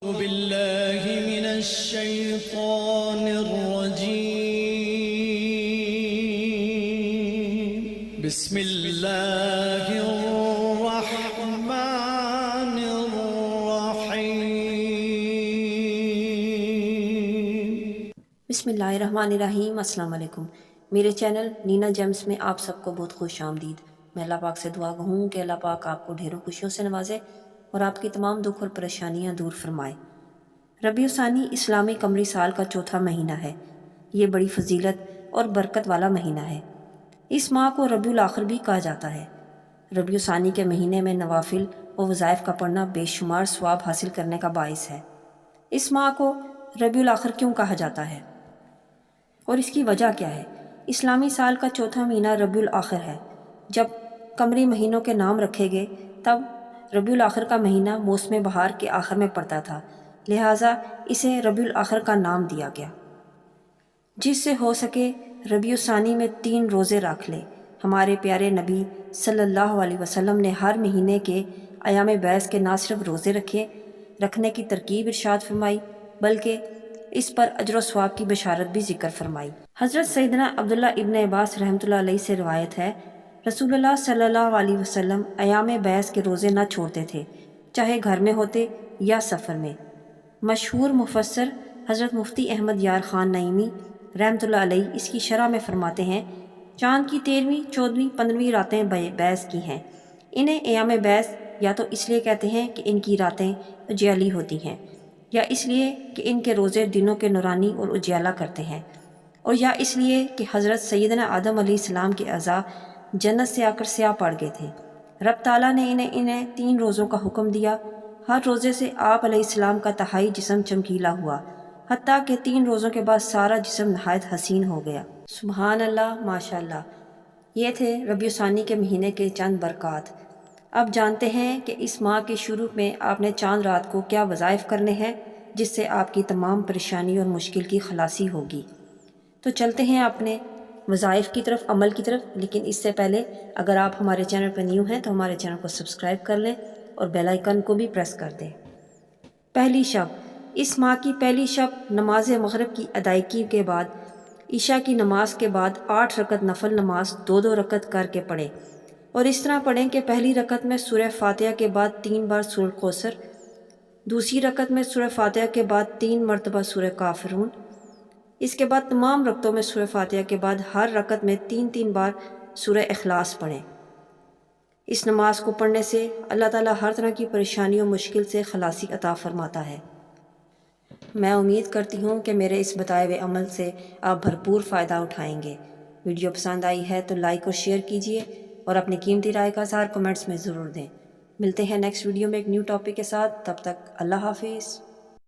أعوذ بالله من الشيطان الرجيم بسم الله الرحمن الرحيم بسم اللہ الرحمن الرحیم۔ السلام علیکم۔ میرے چینل نینا جیمز میں آپ سب کو بہت خوش آمدید۔ میں اللہ پاک سے دعا ہوں کہ اللہ پاک آپ کو ڈھیروں خوشیوں سے نوازے اور آپ کی تمام دکھ اور پریشانیاں دور فرمائے۔ ربیع الثانی اسلامی قمری سال کا چوتھا مہینہ ہے۔ یہ بڑی فضیلت اور برکت والا مہینہ ہے۔ اس ماہ کو ربیع الاخر بھی کہا جاتا ہے۔ ربیع الثانی کے مہینے میں نوافل و وظائف کا پڑھنا بے شمار ثواب حاصل کرنے کا باعث ہے۔ اس ماہ کو ربیع الاخر کیوں کہا جاتا ہے اور اس کی وجہ کیا ہے؟ اسلامی سال کا چوتھا مہینہ ربیع الاخر ہے۔ جب قمری مہینوں کے نام رکھے گئے تب ربیع الاخر کا مہینہ موسم بہار کے آخر میں پڑتا تھا، لہٰذا اسے ربیع الاخر کا نام دیا گیا۔ جس سے ہو سکے ربیع الثانی میں 3 روزے رکھ لے۔ ہمارے پیارے نبی صلی اللہ علیہ وسلم نے ہر مہینے کے ایام بیس کے نہ صرف روزے رکھنے کی ترغیب ارشاد فرمائی بلکہ اس پر اجر و ثواب کی بشارت بھی ذکر فرمائی۔ حضرت سیدنا عبداللہ ابن عباس رحمۃ اللہ علیہ سے روایت ہے، رسول اللہ صلی اللہ علیہ وسلم ایام بیس کے روزے نہ چھوڑتے تھے، چاہے گھر میں ہوتے یا سفر میں۔ مشہور مفسر حضرت مفتی احمد یار خان نعیمی رحمۃ اللہ علیہ اس کی شرح میں فرماتے ہیں، چاند کی 13ویں، 14ویں، 15ویں راتیں بیس کی ہیں۔ انہیں ایام بیس یا تو اس لیے کہتے ہیں کہ ان کی راتیں اجیالی ہوتی ہیں، یا اس لیے کہ ان کے روزے دنوں کے نورانی اور اجالا کرتے ہیں، اور یا اس لیے کہ حضرت سیدنا آدم علیہ السلام کے اعضاء جنت سے آ کر سیاہ پڑ گئے تھے۔ رب تعالیٰ نے انہیں 3 روزوں کا حکم دیا۔ ہر روزے سے آپ علیہ السلام کا تہائی جسم چمکیلا ہوا، حتیٰ کہ 3 روزوں کے بعد سارا جسم نہایت حسین ہو گیا۔ سبحان اللہ، ماشاء اللہ۔ یہ تھے ربیع الثانی کے مہینے کے چند برکات۔ اب جانتے ہیں کہ اس ماہ کے شروع میں آپ نے چاند رات کو کیا وظائف کرنے ہیں جس سے آپ کی تمام پریشانی اور مشکل کی خلاصی ہوگی۔ تو چلتے ہیں اپنے وظائف کی طرف، عمل کی طرف، لیکن اس سے پہلے اگر آپ ہمارے چینل پر نیو ہیں تو ہمارے چینل کو سبسکرائب کر لیں اور بیل آئیکن کو بھی پریس کر دیں۔ پہلی شب، اس ماہ کی پہلی شب نماز مغرب کی ادائیگی کے بعد عشاء کی نماز کے بعد 8 رکعت نفل نماز 2 رکعت کر کے پڑھیں، اور اس طرح پڑھیں کہ پہلی رکعت میں سورہ فاتحہ کے بعد 3 بار سورۃ الکوثر، دوسری رکعت میں سورہ فاتحہ کے بعد 3 مرتبہ سورہ کافرون، اس کے بعد تمام رکعتوں میں سورہ فاتحہ کے بعد ہر رکعت میں 3 بار سورہ اخلاص پڑھیں۔ اس نماز کو پڑھنے سے اللہ تعالیٰ ہر طرح کی پریشانی و مشکل سے خلاصی عطا فرماتا ہے۔ میں امید کرتی ہوں کہ میرے اس بتائے ہوئے عمل سے آپ بھرپور فائدہ اٹھائیں گے۔ ویڈیو پسند آئی ہے تو لائک اور شیئر کیجیے اور اپنی قیمتی رائے کا اظہار کمنٹس میں ضرور دیں۔ ملتے ہیں نیکسٹ ویڈیو میں ایک نیو ٹاپک کے ساتھ، تب تک اللہ حافظ۔